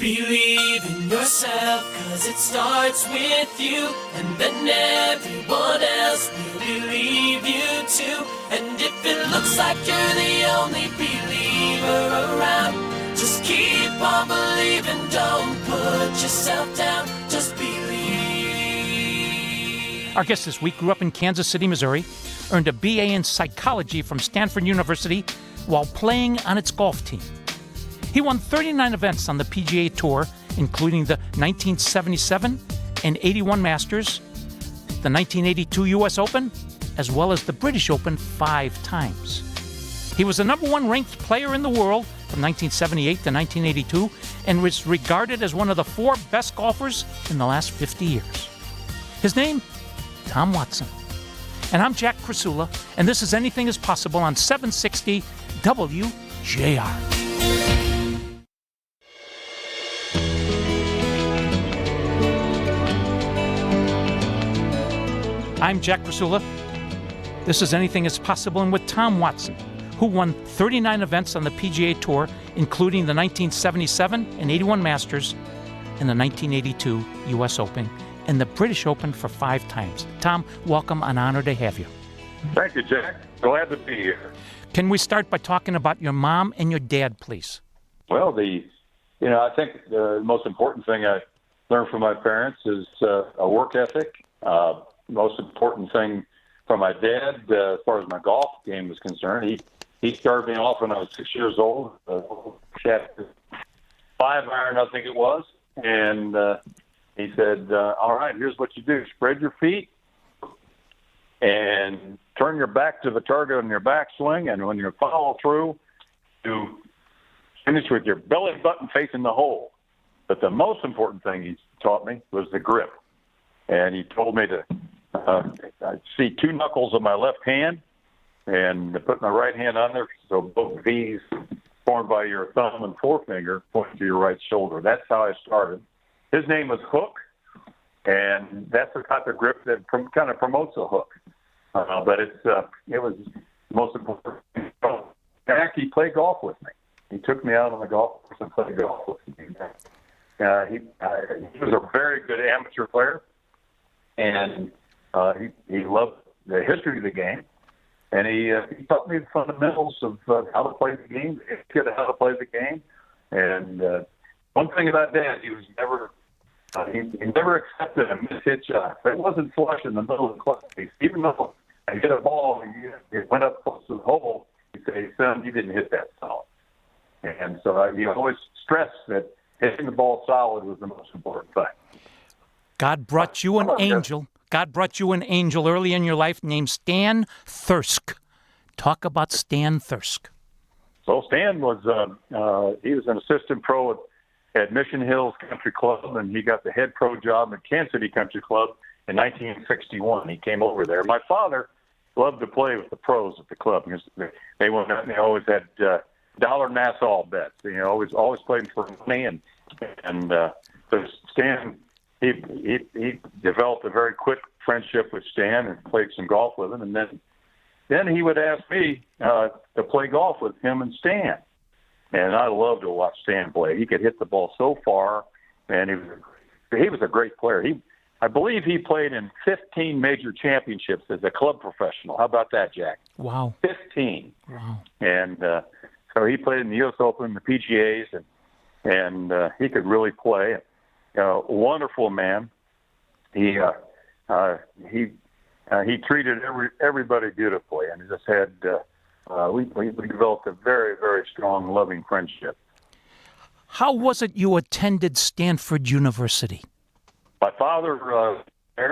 Believe in yourself, 'cause it starts with you, and then everyone else will believe you too. And if it looks like you're the only believer around, just keep on believing, don't put yourself down, just believe. Our guest this week grew up in Kansas City, Missouri, earned a BA in psychology from Stanford University while playing on its golf team. He won 39 events on the PGA Tour, including the 1977 and 81 Masters, the 1982 U.S. Open, as well as the British Open 5 times. He was the number 1 ranked player in the world from 1978 to 1982 and was regarded as one of the 4 best golfers in the last 50 years. His name, Tom Watson. And I'm Jack Krasula, and this is Anything is Possible on 760 WJR. I'm Jack Krasula. This is Anything is Possible, and with Tom Watson, who won 39 events on the PGA Tour, including the 1977 and 81 Masters and the 1982 U.S. Open and the British Open for 5 times. Tom, welcome. An honor to have you. Thank you, Jack. Glad to be here. Can we start by talking about your mom and your dad, please? Well, I think the most important thing I learned from my parents is a work ethic. Most important thing from my dad, as far as my golf game was concerned, he started me off when I was 6 years old. Shot 5-iron, I think it was, and he said, "All right, here's what you do: spread your feet and turn your back to the target on your backswing, and when you follow through, you finish with your belly button facing the hole." But the most important thing he taught me was the grip, and he told me to I'd see 2 knuckles of my left hand and put my right hand on there, so both V's formed by your thumb and forefinger point to your right shoulder. That's how I started. His name was Hook, and that's the type of grip that kind of promotes a hook. But it was the most important thing. Jack, he played golf with me. He took me out on the golf course and played golf with me. He was a very good amateur player, and he loved the history of the game, and he taught me the fundamentals of how to play the game, how to play the game. And one thing about Dad, he was never he never accepted a mishit shot. If it wasn't flush in the middle of the club face, even though I hit a ball and it went up close to the hole, he'd say, "Son, you didn't hit that solid." And so he always stressed that hitting the ball solid was the most important thing. God brought you an angel. God brought you an angel early in your life named Stan Thirsk. Talk about Stan Thirsk. Well, Stan was he was an assistant pro at Mission Hills Country Club, and he got the head pro job at Kansas City Country Club in 1961. He came over there. My father loved to play with the pros at the club because they went out and they always had dollar Nassau bets. Always playing for money, and so Stan. He developed a very quick friendship with Stan and played some golf with him, and then he would ask me to play golf with him and Stan, and I loved to watch Stan play. He could hit the ball so far, and he was a great player. I believe he played in 15 major championships as a club professional. How about that, Jack? Wow, 15. Wow. And so he played in the U.S. Open, the PGAs, and he could really play. Wonderful man. He treated everybody beautifully, and he just had we developed a very, very strong, loving friendship. How was it you attended Stanford University? My father, my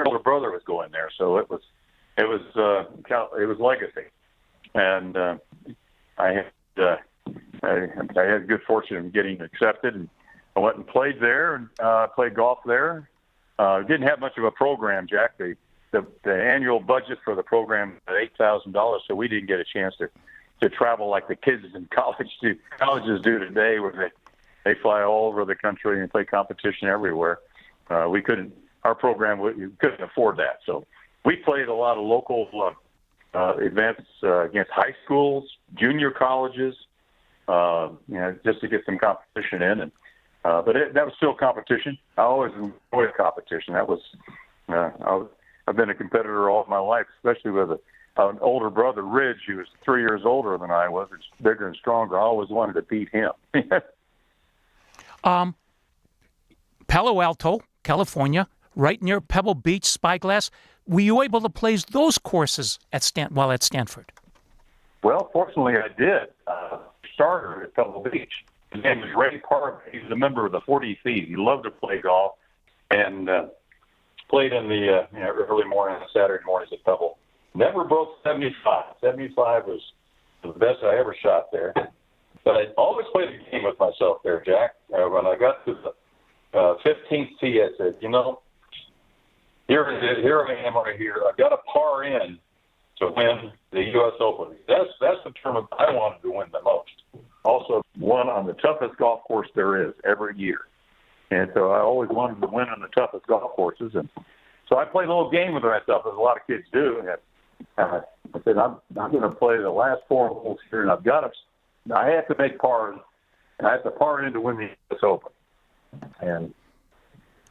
older brother, was going there, so it was legacy, and I had good fortune in getting accepted. And I went and played there and played golf there. Didn't have much of a program, Jack. The annual budget for the program was $8,000, so we didn't get a chance to travel like the kids in colleges do today, where they fly all over the country and play competition everywhere. We couldn't. Our program couldn't afford that, so we played a lot of local events against high schools, junior colleges, just to get some competition in. And that was still competition. I always enjoyed competition. That was, I've been a competitor all my life, especially with an older brother, Ridge, who was 3 years older than I was. It's bigger and stronger. I always wanted to beat him. Palo Alto, California, right near Pebble Beach, Spyglass. Were you able to play those courses while at Stanford? Well, fortunately, I did. Starter at Pebble Beach. His name was Ray Park. He was a member of the 40 Thieves. He loved to play golf and played in the early morning, Saturday mornings at Pebble. Never broke 75. 75 was the best I ever shot there. But I always played a game with myself there, Jack. When I got to the 15th tee, I said, here I am right here. I've got a par in to win the U.S. Open. That's the tournament I wanted to win the most. Also won on the toughest golf course there is every year. And so I always wanted to win on the toughest golf courses. And so I played a little game with myself, as a lot of kids do. And I said, I'm going to play the last 4 holes here, and I have to make pars, and I have to par in to win the U.S. Open. And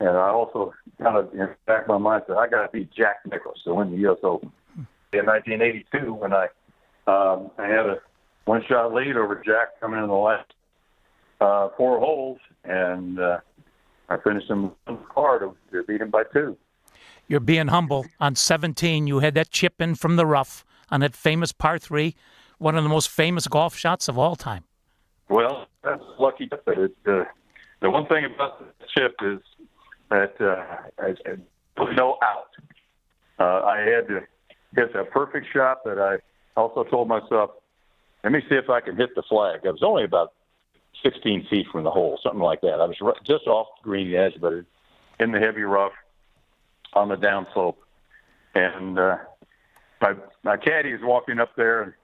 I also kind of, in the back of my mind, said, I got to beat Jack Nicklaus to win the U.S. Open. In 1982, when I had a one-shot lead over Jack coming in the last 4 holes, and I finished him on the car to beat him by 2. You're being humble. On 17, you had that chip in from the rough on that famous par 3, one of the most famous golf shots of all time. Well, that's lucky. The one thing about the chip is that no out. I had to hit a perfect shot that I also told myself, let me see if I can hit the flag. I was only about 16 feet from the hole, something like that. I was just off the green edge, but in the heavy rough on the downslope. And my caddy is walking up there,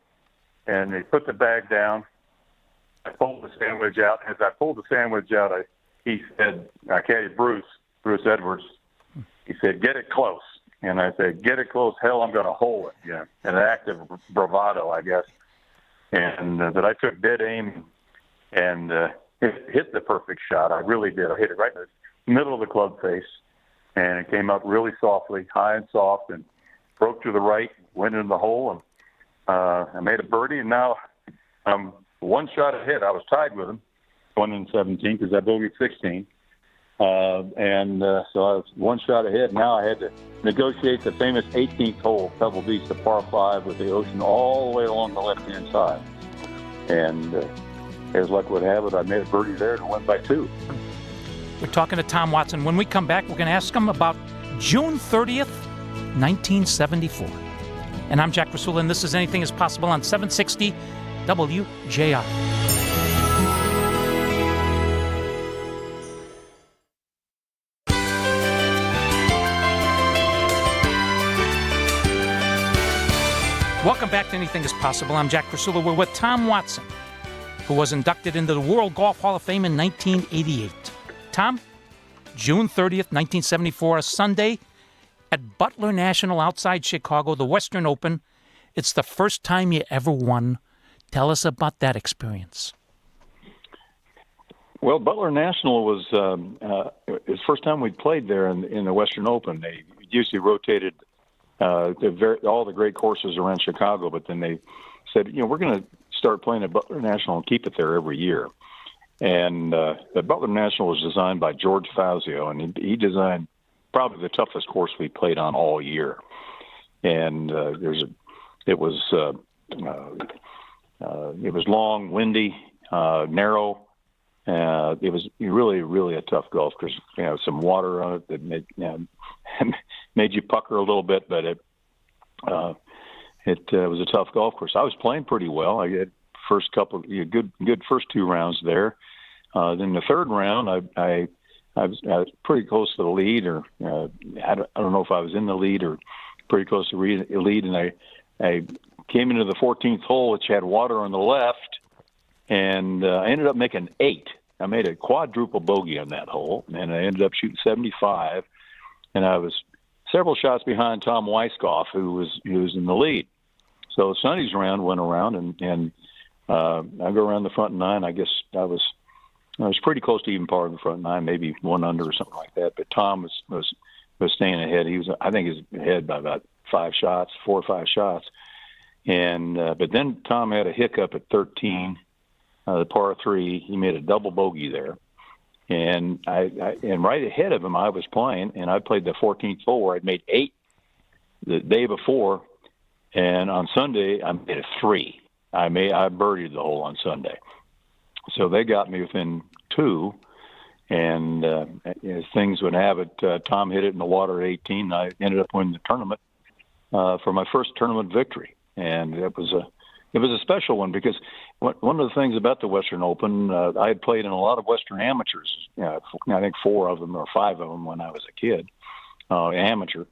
and he put the bag down. I pulled the sandwich out. As I pulled the sandwich out, he said, my caddy, Bruce Edwards, he said, get it close. And I said, get it close. Hell, I'm going to hole it. Yeah, an act of bravado, I guess. And that I took dead aim and hit the perfect shot. I really did. I hit it right in the middle of the club face, and it came up really softly, high and soft, and broke to the right, went into the hole, and I made a birdie, and now I'm one shot ahead. I was tied with him, 1 in 17, because I bogeyed 16. So I was one shot ahead. Now I had to negotiate the famous 18th hole, Pebble Beach, the par 5 with the ocean all the way along the left-hand side. And as luck would have it, I made a birdie there and went by 2. We're talking to Tom Watson. When we come back, we're going to ask him about June 30th, 1974. And I'm Jack Krasula, and this is Anything is Possible on 760 WJR. Welcome back to Anything is Possible. I'm Jack Krasula. We're with Tom Watson, who was inducted into the World Golf Hall of Fame in 1988. Tom, June 30th, 1974, a Sunday at Butler National outside Chicago, the Western Open. It's the first time you ever won. Tell us about that experience. Well, Butler National was the first time we'd played there in the Western Open. They usually rotated all the great courses around Chicago, but then they said, we're going to start playing at Butler National and keep it there every year. And the Butler National was designed by George Fazio, and he designed probably the toughest course we played on all year. And it was long, windy, narrow. It was really, really a tough golf course. Some water on it that made you pucker a little bit, but it was a tough golf course. I was playing pretty well. I had good first 2 rounds there. Then the third round, I was pretty close to the lead, or I don't know if I was in the lead or pretty close to the lead, and I came into the 14th hole, which had water on the left, and I ended up making 8. I made a quadruple bogey on that hole, and I ended up shooting 75, and I was several shots behind Tom Weiskopf, who was in the lead. So Sunday's round went around, and I go around the front 9. I guess I was I was pretty close to even par in the front nine, maybe one under or something like that. But Tom was staying ahead. He was, I think, he was ahead by about 4 or 5 shots. And but then Tom had a hiccup at 13, the par 3. He made a double bogey there, and and right ahead of him I was playing, and I played the 14th hole where I'd made 8 the day before, and on Sunday I made a 3. I birdied the hole on Sunday, so they got me within 2. And as things would have it, Tom hit it in the water at 18. And I ended up winning the tournament for my first tournament victory, and it was a special one because one of the things about the Western Open, I had played in a lot of Western amateurs. I think 4 of them or 5 of them when I was a kid, amateur,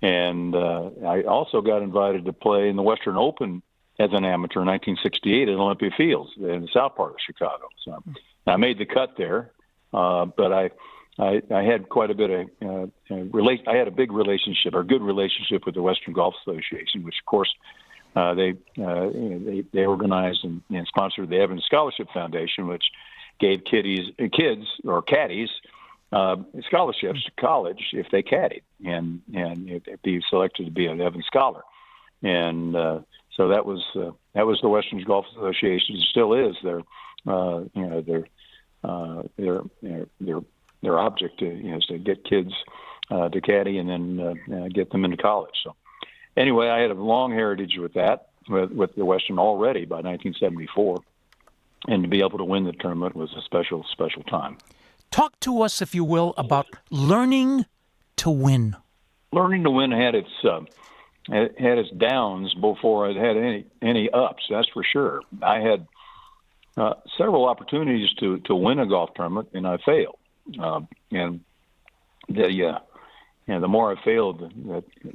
and I also got invited to play in the Western Open as an amateur in 1968 at Olympia Fields in the south part of Chicago. So I made the cut there, but I had quite a bit of I had a big relationship or good relationship with the Western Golf Association, which of course they organized and sponsored the Evans Scholarship Foundation, which gave kids or caddies scholarships to college if they caddied and if be selected to be an Evans Scholar. And so that was the Western Golf Association. It still is their object is to get kids to caddy and then get them into college. So anyway, I had a long heritage with that, with the Western already by 1974, and to be able to win the tournament was a special, special time. Talk to us, if you will, about learning to win. Learning to win had its downs before it had any ups. That's for sure. I had several opportunities to win a golf tournament, and I failed. And the more I failed,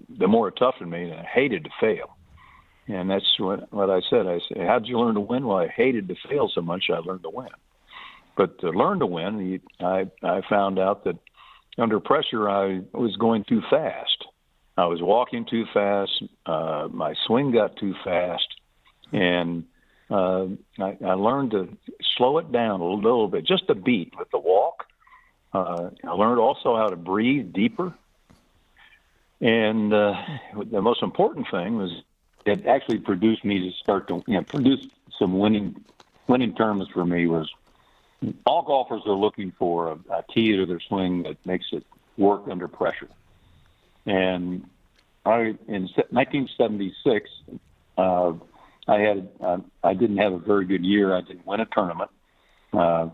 the more it toughened me, and I hated to fail. And that's what I said. I said, "How did you learn to win?" Well, I hated to fail so much, I learned to win. But to learn to win, I found out that under pressure, I was going too fast. I was walking too fast. My swing got too fast, and I learned to slow it down a little bit, just a beat with the walk. I learned also how to breathe deeper. And the most important thing was it actually produced me to start to produce some winning tournaments for me. Was all golfers are looking for a key to their swing that makes it work under pressure. And in 1976, I didn't have a very good year. I didn't win a tournament.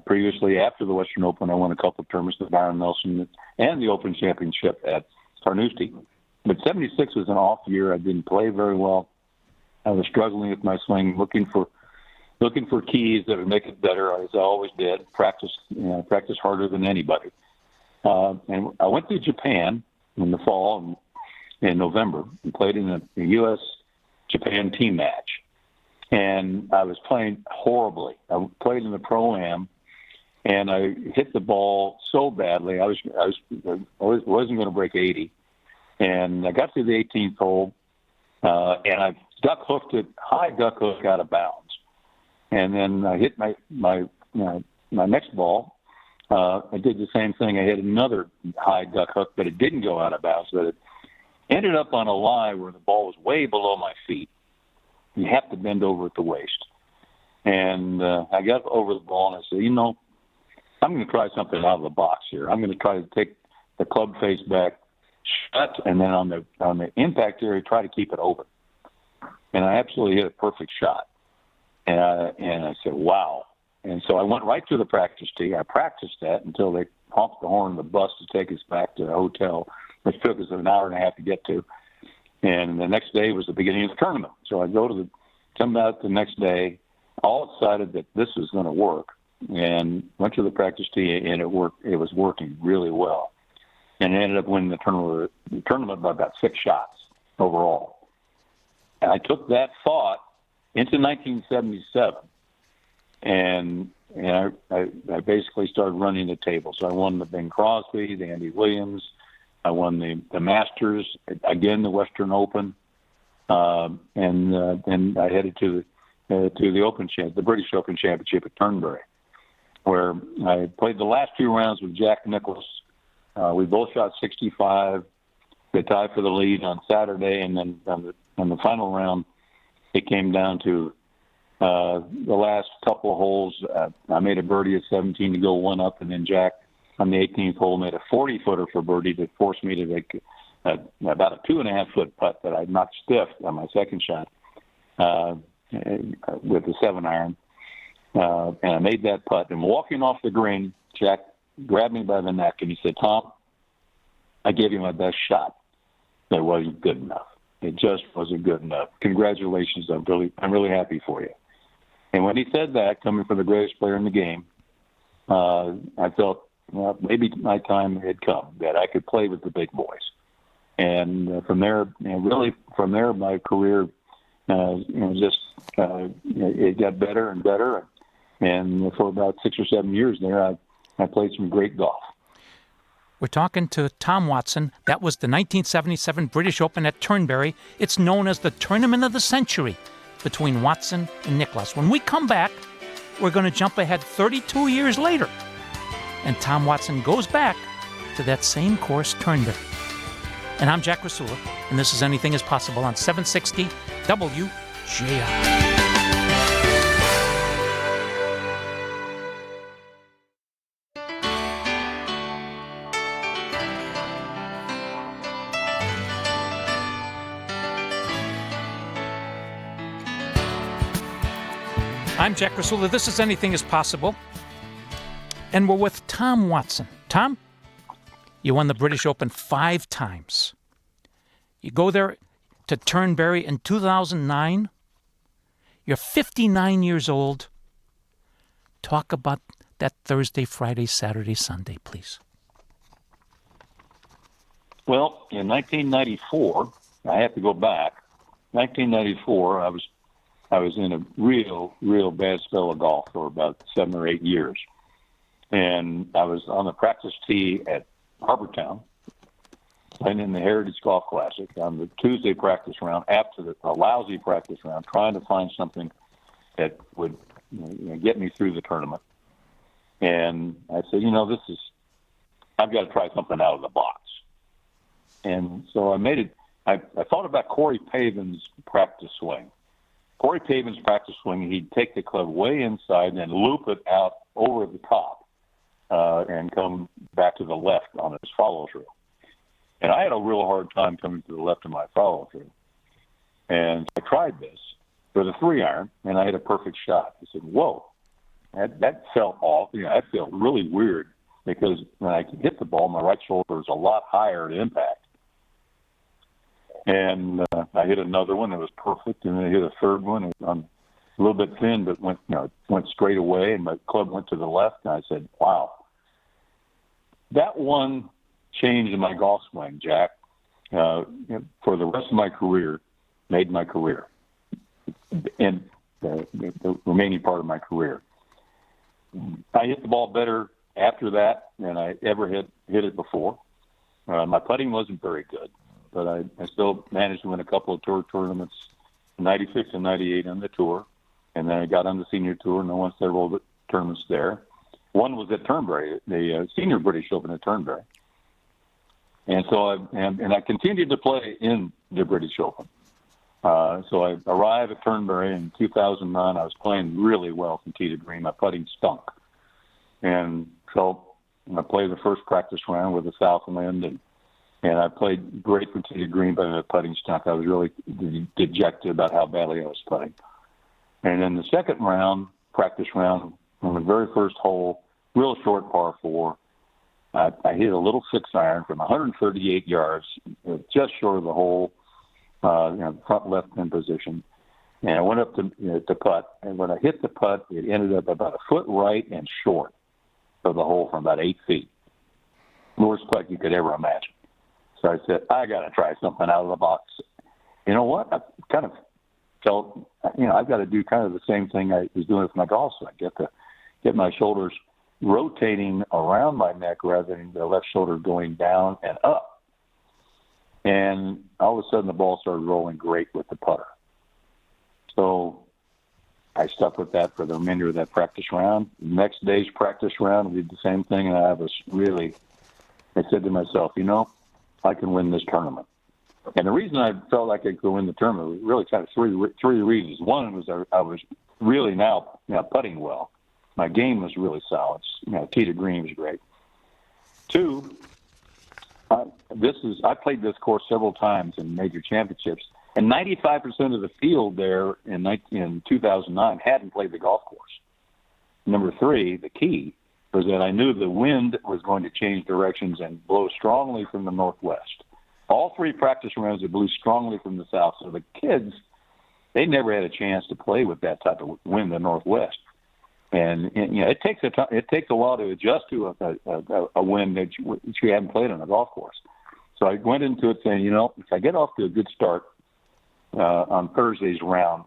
Previously, after the Western Open, I won a couple of tournaments with Byron Nelson and the Open Championship at Carnoustie. But 76 was an off year. I didn't play very well. I was struggling with my swing, looking for keys that would make it better, as I always did. Practice harder than anybody. And I went to Japan in the fall, in November, and played in a U.S.-Japan team match. And I was playing horribly. I played in the Pro-Am, and I hit the ball so badly. I wasn't going to break 80. And I got to the 18th hole, and I high duck hook out of bounds. And then I hit my next ball. I did the same thing. I hit another high duck hook, but it didn't go out of bounds. But it ended up on a lie where the ball was way below my feet. You have to bend over at the waist. And I got over the ball, and I said, I'm going to try something out of the box here. I'm going to try to take the club face back, shut, and then on the impact area, try to keep it open. And I absolutely hit a perfect shot. And I said, wow. And so I went right to the practice tee. I practiced that until they honked the horn of the bus to take us back to the hotel, which took us an hour and a half to get to. And the next day was the beginning of the tournament. So I come out the next day, all excited that this was going to work, and went to the practice tee, and it worked. It was working really well. And I ended up winning the tournament by about 6 shots overall. And I took that thought into 1977, and I basically started running the table. So I won the Bing Crosby, the Andy Williams. I won the Masters, again the Western Open, and I headed to the British Open Championship at Turnberry. where I played the last 2 rounds with Jack Nicklaus. We both shot 65. We tied for the lead on Saturday, and then on the final round, it came down to the last couple of holes. I made a birdie at 17 to go 1 up, and then Jack on the 18th hole made a 40-footer for birdie to force me to make about a 2.5-foot putt that I knocked stiff on my second shot with the 7-iron. And I made that putt. And walking off the green, Jack grabbed me by the neck and he said, "Tom, I gave you my best shot. It wasn't good enough. It just wasn't good enough. Congratulations. I'm really happy for you." And when he said that, coming from the greatest player in the game, I felt, well, maybe my time had come that I could play with the big boys. And from there, my career, it got better and better. And for about 6 or 7 years there, I played some great golf. We're talking to Tom Watson. That was the 1977 British Open at Turnberry. It's known as the Tournament of the Century between Watson and Nicklaus. When we come back, we're going to jump ahead 32 years later. And Tom Watson goes back to that same course, Turnberry. And I'm Jack Krasula, and this is Anything is Possible on 760 WJR. I'm Jack Krasula. This is Anything is Possible. And we're with Tom Watson. Tom, you won the British Open 5 times. You go there to Turnberry in 2009. You're 59 years old. Talk about that Thursday, Friday, Saturday, Sunday, please. Well, in 1994, I have to go back. 1994, I was in a real bad spell of golf for about 7 or 8 years. And I was on the practice tee at Harbortown, playing in the Heritage Golf Classic on the Tuesday practice round after a lousy practice round, trying to find something that would get me through the tournament. And I said, I've got to try something out of the box. And so I made it. I thought about Corey Pavin's practice swing. Corey Pavin's practice swing, he'd take the club way inside and loop it out over the top and come back to the left on his follow-through. And I had a real hard time coming to the left of my follow-through. And I tried this with a 3-iron, and I had a perfect shot. I said, whoa, that felt off. That felt really weird because when I hit the ball, my right shoulder was a lot higher at impact. And I hit another one that was perfect, and then I hit a third one. It was a little bit thin, but went straight away, and my club went to the left. And I said, wow. That one changed in my golf swing, Jack, for the rest of my career, made my career, and the remaining part of my career. I hit the ball better after that than I ever hit it before. My putting wasn't very good, but I still managed to win a couple of tour tournaments, 96 and 98 on the tour. And then I got on the senior tour and I won several tournaments there. One was at Turnberry, the Senior British Open at Turnberry. And so I continued to play in the British Open. So I arrived at Turnberry in 2009. I was playing really well from tee to green. My putting stunk. And so I played the first practice round with the Southland, and I played great from tee to green, but the putting stunk. I was really dejected about how badly I was putting. And then the second round, practice round, on the very first hole, real short par 4, I hit a little 6-iron from 138 yards, just short of the hole, front left-hand position. And I went up to putt. And when I hit the putt, it ended up about a foot right and short of the hole from about 8 feet. Worst putt you could ever imagine. So I said, I got to try something out of the box. You know what? I kind of felt, I've got to do kind of the same thing I was doing with my golf swing. Get my shoulders rotating around my neck rather than the left shoulder going down and up. And all of a sudden the ball started rolling great with the putter. So I stuck with that for the remainder of that practice round. Next day's practice round, we did the same thing, and I said to myself, I can win this tournament. And the reason I felt like I could win the tournament was really kind of three reasons. One was I was really now putting well. My game was really solid. Tee to green was great. Two, I played this course several times in major championships, and 95% of the field there in 2009 hadn't played the golf course. Number three, the key was that I knew the wind was going to change directions and blow strongly from the northwest. All three practice rounds, it blew strongly from the south. So the kids, they never had a chance to play with that type of wind in the northwest. And it takes a while to adjust to a wind that you haven't played on a golf course. So I went into it saying, if I get off to a good start on Thursday's round,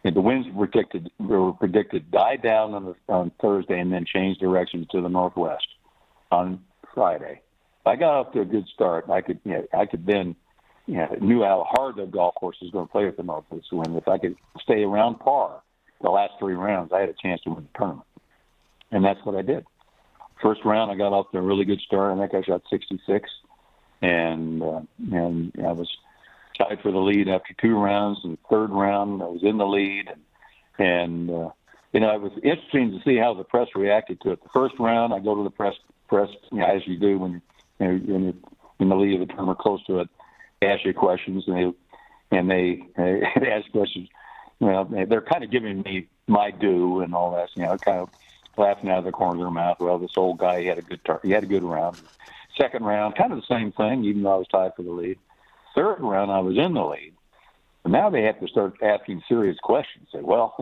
and the winds were predicted die down on Thursday and then change directions to the northwest on Friday. If I got off to a good start, I could then knew how hard the golf course was going to play with the northwest wind. If I could stay around par the last three rounds, I had a chance to win the tournament. And that's what I did. First round, I got off to a really good start. I think I shot 66. And I was tied for the lead after two rounds. And the third round, I was in the lead. And it was interesting to see how the press reacted to it. The first round, I go to the press, as you do when you're in the lead of the tournament, close to it, they ask you questions, and they ask questions. They're kind of giving me my due and all that, kind of laughing out of the corner of their mouth. Well, this old guy, he had a good round. Second round, kind of the same thing, even though I was tied for the lead. Third round, I was in the lead. But now they have to start asking serious questions. Say, well,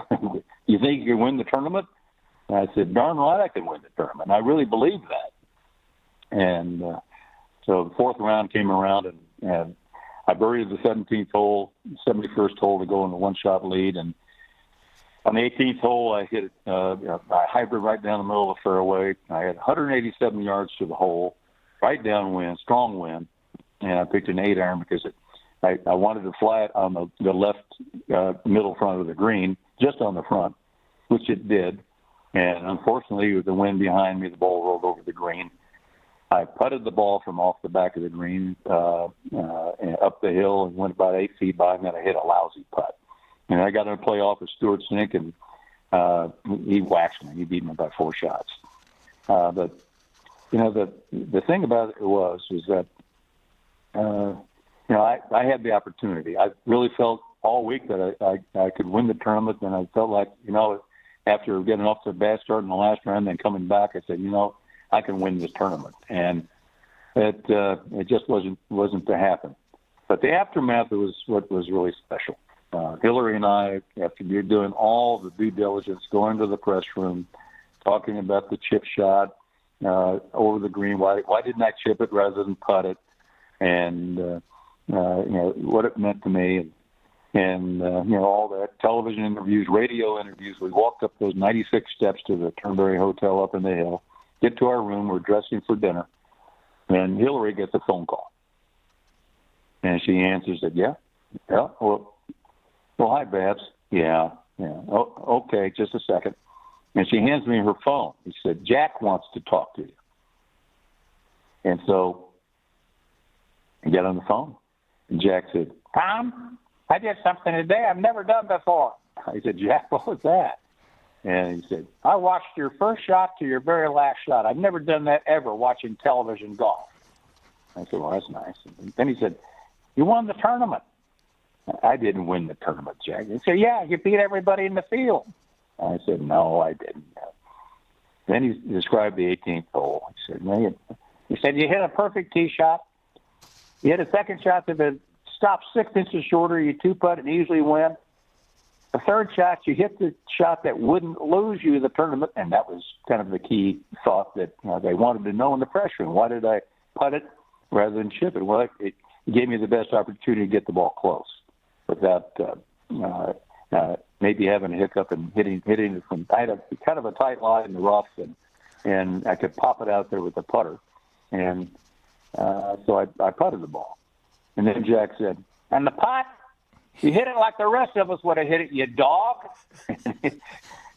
you think you can win the tournament? And I said, darn right I can win the tournament. And I really believe that. And so the fourth round came around, and I buried the 17th hole, 71st hole to go in the one-shot lead. And on the 18th hole, I hit a hybrid right down the middle of the fairway. I had 187 yards to the hole, right downwind, strong wind. And I picked an 8-iron because I wanted to fly it on the left middle front of the green, just on the front, which it did. And unfortunately, with the wind behind me, the ball rolled over the green. I putted the ball from off the back of the green and up the hill and went about 8 feet by, and then I hit a lousy putt. And I got to play off with Stuart Sink, and he waxed me. He beat me by 4 shots. But the thing about it was that I had the opportunity. I really felt all week that I could win the tournament, and I felt like after getting off to a bad start in the last round, then coming back, I said I can win this tournament, and it just wasn't to happen. But the aftermath was what was really special. Hillary and I, after doing all the due diligence, going to the press room, talking about the chip shot over the green. Why didn't I chip it rather than putt it? And what it meant to me, and all that. Television interviews, radio interviews. We walked up those 96 steps to the Turnberry Hotel up in the hill. Get to our room, we're dressing for dinner, and Hillary gets a phone call. And she answers it, yeah, well, hi, Babs. Yeah. Oh, okay, just a second. And she hands me her phone. She said, Jack wants to talk to you. And so I get on the phone, and Jack said, Tom, I did something today I've never done before. I said, Jack, what was that? And he said, I watched your first shot to your very last shot. I've never done that ever, watching television golf. I said, well, that's nice. And then he said, you won the tournament. I didn't win the tournament, Jack. He said, yeah, you beat everybody in the field. I said, no, I didn't. Then he described the 18th hole. He said, you hit a perfect tee shot. You hit a second shot that had stopped 6 inches shorter. You two-putt and easily win. The third shot, you hit the shot that wouldn't lose you the tournament, and that was kind of the key thought that they wanted to know in the press room. Why did I putt it rather than chip it? Well, it gave me the best opportunity to get the ball close without maybe having a hiccup and hitting it from kind of a tight line in the rough, and I could pop it out there with the putter. And so I putted the ball. And then Jack said, and the putt? You hit it like the rest of us would have hit it, you dog.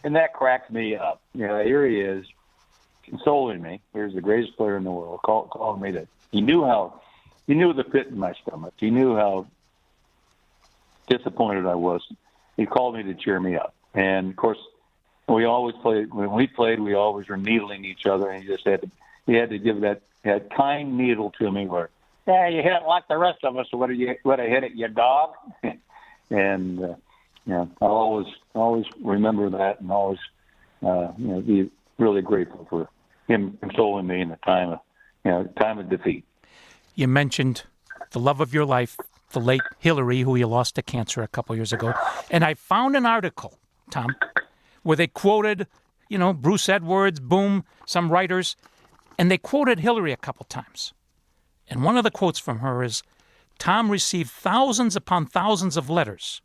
And that cracks me up. Here he is, consoling me. Here's the greatest player in the world, calling me that. He knew the pit in my stomach. He knew how disappointed I was. He called me to cheer me up. And, of course, we always played. When we played, we always were needling each other, and he had to give that kind needle to me where, yeah, you hit it like the rest of us would have hit it, you dog. And I'll always remember that, and always be really grateful for him consoling me in the time of defeat. You mentioned the love of your life, the late Hillary, who you lost to cancer a couple years ago, and I found an article, Tom, where they quoted, Bruce Edwards, some writers, and they quoted Hillary a couple times. And one of the quotes from her is, Tom received thousands upon thousands of letters.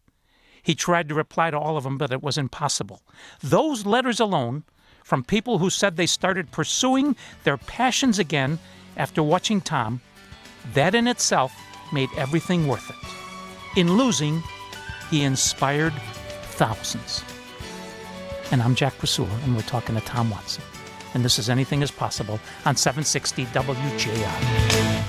He tried to reply to all of them, but it was impossible. Those letters alone, from people who said they started pursuing their passions again after watching Tom, that in itself made everything worth it. In losing, he inspired thousands. And I'm Jack Krasula, and we're talking to Tom Watson. And this is Anything is Possible on 760 WJR.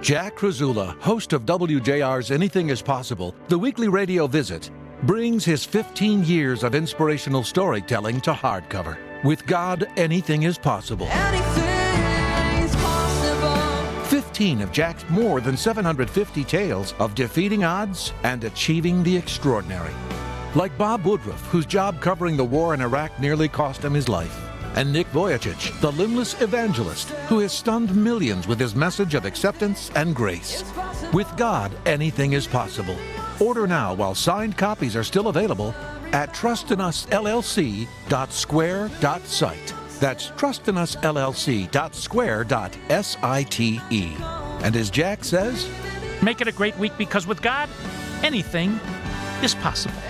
Jack Krasula, host of WJR's Anything is Possible, the weekly radio visit, brings his 15 years of inspirational storytelling to hardcover. With God, anything is possible. Anything is possible. 15 of Jack's more than 750 tales of defeating odds and achieving the extraordinary. Like Bob Woodruff, whose job covering the war in Iraq nearly cost him his life. And Nick Vujicic, the limbless evangelist who has stunned millions with his message of acceptance and grace. With God, anything is possible. Order now while signed copies are still available at trustinusllc.square.site. That's trustinusllc.square.site. And as Jack says, make it a great week, because with God, anything is possible.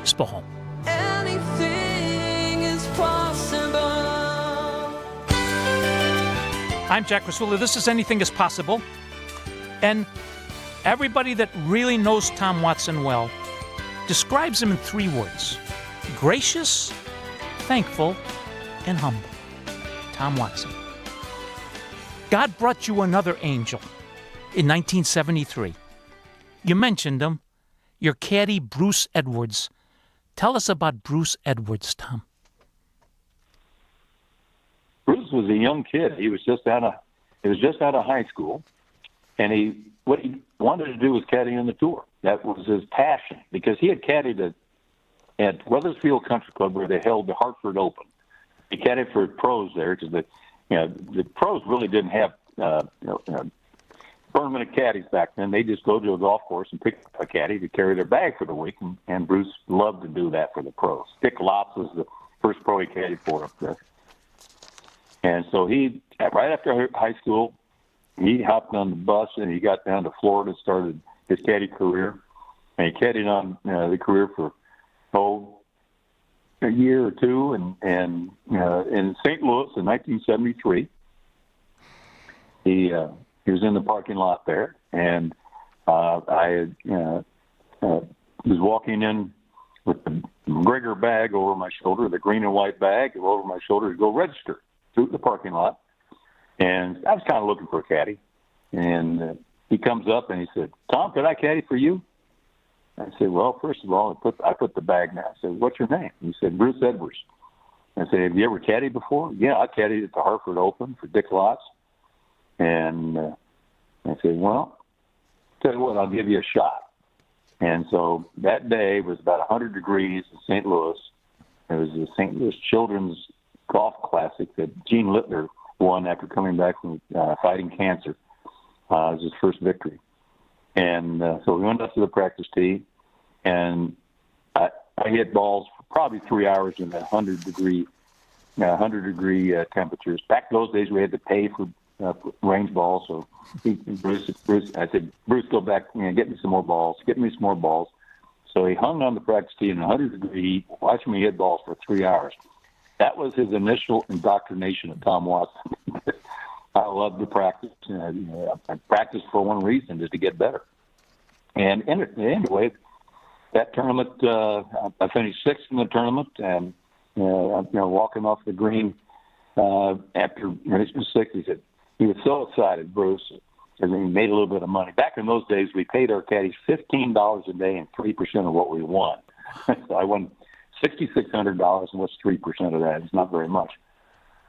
Spohom. Anything is possible. I'm Jack Krasula. This is Anything is Possible. And everybody that really knows Tom Watson well describes him in 3 words: gracious, thankful, and humble. Tom Watson. God brought you another angel in 1973. You mentioned him, your caddy, Bruce Edwards. Tell us about Bruce Edwards, Tom. Bruce was a young kid. He was just out of high school, and what he wanted to do was caddy on the tour. That was his passion, because he had caddied at Weathersfield Country Club, where they held the Hartford Open. He caddied for pros there, because the pros really didn't have permanent caddies back then. They just go to a golf course and pick up a caddy to carry their bag for the week, and Bruce loved to do that for the pros. Dick Lotz was the first pro he caddied for up there. And so right after high school, he hopped on the bus and he got down to Florida, started his caddy career. And he caddied on the career for, a year or two. And in St. Louis in 1973, he was in the parking lot there. And I was walking in with the McGregor bag over my shoulder, the green and white bag over my shoulder to go register through the parking lot. And I was kind of looking for a caddy. And he comes up and he said, "Tom, could I caddy for you?" I said, "Well, first of all, I put the bag down." I said, "What's your name?" He said, "Bruce Edwards." I said, "Have you ever caddied before?" "Yeah, I caddied at the Hartford Open for Dick Lotz." And I said, "Well, tell you what, I'll give you a shot." And so that day was about 100 degrees in St. Louis. It was the St. Louis Children's Golf Classic that Gene Littler won after coming back from fighting cancer. It was his first victory. And so we went up to the practice tee, and I hit balls for probably 3 hours in the 100 degree temperatures. Back those days, we had to pay for range balls. So I said, "Bruce, go back and get me some more balls. Get me some more balls." So he hung on the practice tee in 100 degree heat, watching me hit balls for 3 hours. that was his initial indoctrination of Tom Watson. I loved to practice. I practiced for one reason, is to get better. And anyway, that tournament, I finished sixth in the tournament, and walking off the green after finishing sixth, he was so excited, Bruce, because he made a little bit of money. Back in those days, we paid our caddies $15 a day and 3% of what we won. So I won $6,600, and what's 3% of that? It's not very much.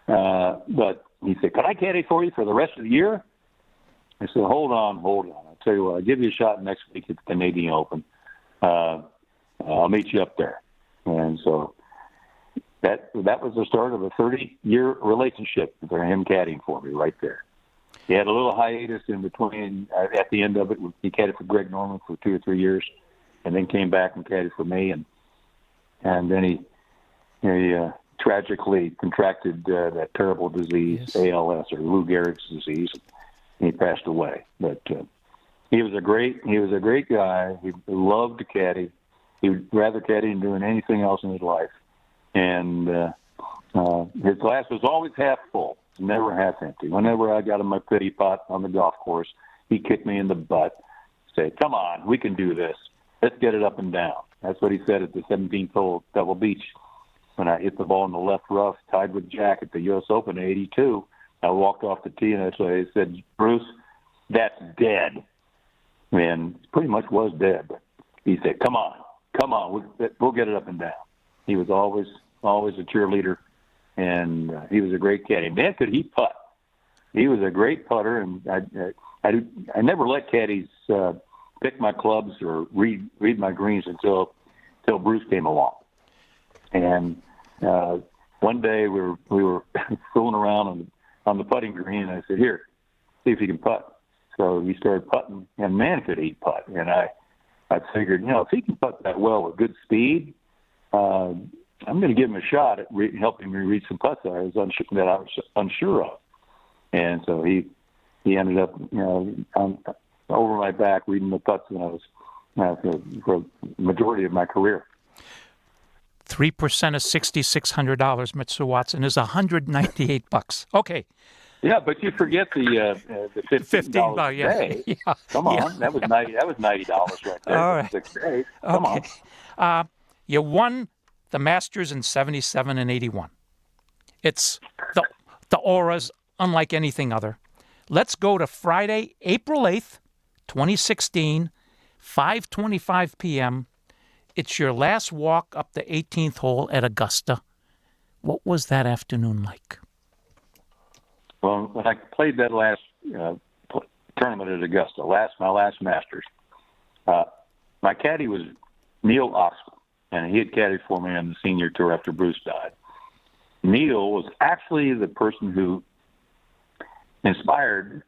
But he said, "Can I caddy for you for the rest of the year?" I said, hold on. I'll tell you what, I'll give you a shot next week at the Canadian Open. I'll meet you up there. And so that was the start of a 30-year relationship for him caddying for me right there. He had a little hiatus in between. At the end of it, he caddied for Greg Norman for 2 or 3 years, and then came back and caddied for me. And then he tragically contracted that terrible disease, yes, ALS, or Lou Gehrig's disease. And he passed away. But he was a great guy. He loved to caddy. He would rather caddy than doing anything else in his life. And his glass was always half full, never half empty. Whenever I got in my pity pot on the golf course, he kicked me in the butt, say, "Come on, we can do this. Let's get it up and down." That's what he said at the 17th hole at Pebble Beach. When I hit the ball in the left rough, tied with Jack at the U.S. Open in '82, I walked off the tee and I said, "Bruce, that's dead." And it pretty much was dead. But he said, come on, we'll get it up and down. He was always a cheerleader, and he was a great caddy. Man, could he putt. He was a great putter, and I never let caddies pick my clubs or read my greens until Bruce came along. And one day we were fooling around on the putting green, and I said, "Here, see if you can putt." So he started putting, and man, could he putt. And I figured, if he can putt that well with good speed, I'm going to give him a shot at helping me read some putts that I was unsure of. And so he ended up, over my back reading the putts when I was for the majority of my career. 3% of $6,600, Mr. Watson, is $198. Okay. Yeah, but you forget the $15 a day. Yeah. Come on, that was $90 right there. All right. 6 days. Come on. You won the Masters in '77 and '81. It's the aura's unlike anything other. Let's go to Friday, April 8th, 2016, 5:25 p.m. It's your last walk up the 18th hole at Augusta. What was that afternoon like? Well, when I played that last tournament at Augusta, my last Masters, my caddy was Neil Oxman, and he had caddied for me on the senior tour after Bruce died. Neil was actually the person who inspired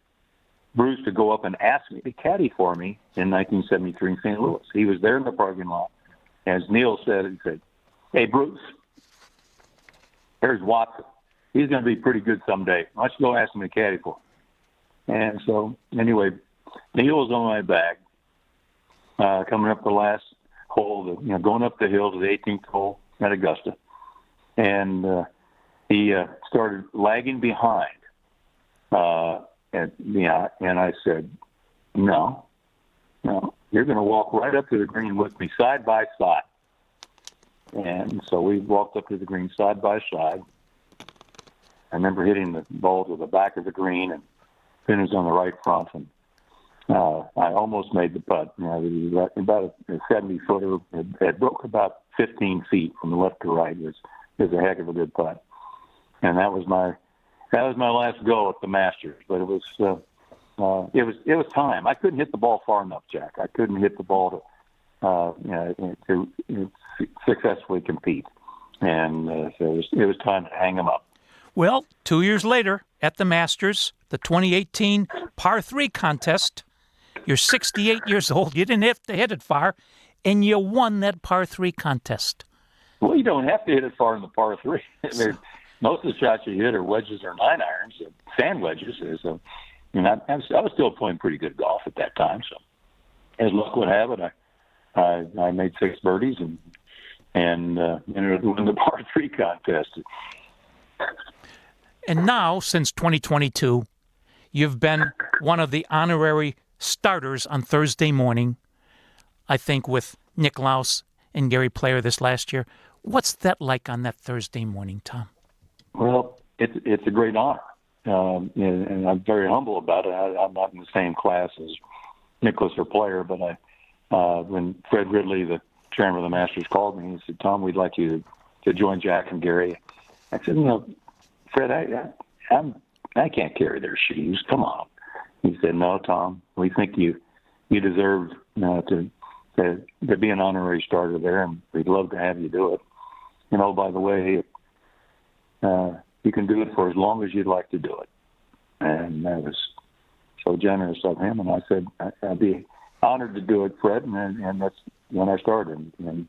Bruce to go up and ask me to caddy for me in 1973 in St. Louis. He was there in the parking lot. As Neil said, he said, "Hey, Bruce, here's Watson. He's going to be pretty good someday. Why don't you go ask him to caddy for him?" And so, anyway, Neil was on my back, coming up the last hole, going up the hill to the 18th hole at Augusta. And he started lagging behind. And I said, no, you're going to walk right up to the green with me side by side. And so we walked up to the green side by side. I remember hitting the ball to the back of the green and finished on the right front. And I almost made the putt. It was about a 70-footer. It broke about 15 feet from left to right. It was a heck of a good putt. And that was my last go at the Masters. But it was time. I couldn't hit the ball far enough, Jack. I couldn't hit the ball to successfully compete. And so it was time to hang them up. Well, 2 years later, at the Masters, the 2018 Par 3 contest, you're 68 years old. You didn't have to hit it far, and you won that Par 3 contest. Well, you don't have to hit it far in the Par 3. Most of the shots you hit are wedges or 9-irons, sand wedges. So, I was still playing pretty good golf at that time. So, as luck would have it, I made 6 birdies and and win the par 3 contest. And now, since 2022, you've been one of the honorary starters on Thursday morning, I think, with Nick Laus and Gary Player this last year. What's that like on that Thursday morning, Tom? Well, it's a great honor, and I'm very humble about it. I'm not in the same class as Nicholas or Player, but when Fred Ridley, the chairman of the Masters, called me, he said, "Tom, we'd like you to join Jack and Gary." I said, Fred, I can't carry their shoes. Come on. He said, "No, Tom, we think you deserve to be an honorary starter there, and we'd love to have you do it. And by the way, you can do it for as long as you'd like to do it." And that was so generous of him. And I said, "I'd be honored to do it, Fred." And that's when I started in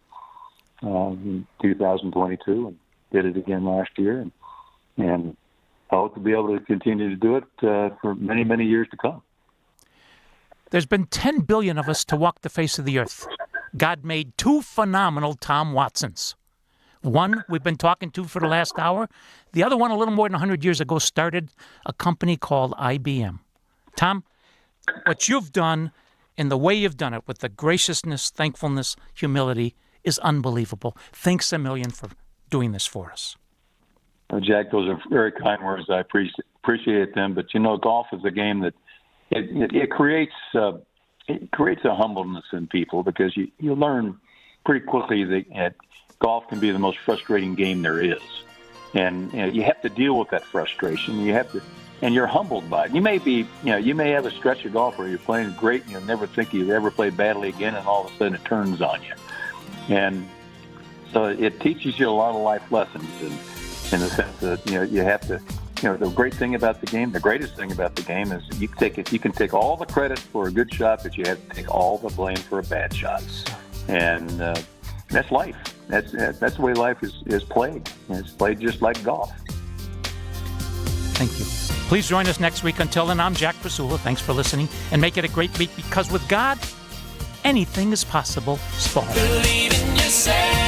2022, and did it again last year. And I hope to be able to continue to do it for many, many years to come. There's been 10 billion of us to walk the face of the earth. God made 2 phenomenal Tom Watsons. One we've been talking to for the last hour. The other one, a little more than 100 years ago, started a company called IBM. Tom, what you've done and the way you've done it with the graciousness, thankfulness, humility is unbelievable. Thanks a million for doing this for us. Jack, those are very kind words. I appreciate them. But, golf is a game that it creates a humbleness in people, because you learn pretty quickly that golf can be the most frustrating game there is. And you have to deal with that frustration. And you're humbled by it. You may have a stretch of golf where you're playing great and you'll never think you've ever played badly again, and all of a sudden it turns on you. And so it teaches you a lot of life lessons, in the sense that, you have to, the greatest thing about the game is you can take all the credit for a good shot, but you have to take all the blame for a bad shot. And that's life. That's the way life is played. And it's played just like golf. Thank you. Please join us next week. Until then, I'm Jack Krasula. Thanks for listening, and make it a great week, because with God, anything is possible. Spall. Believe in yourself.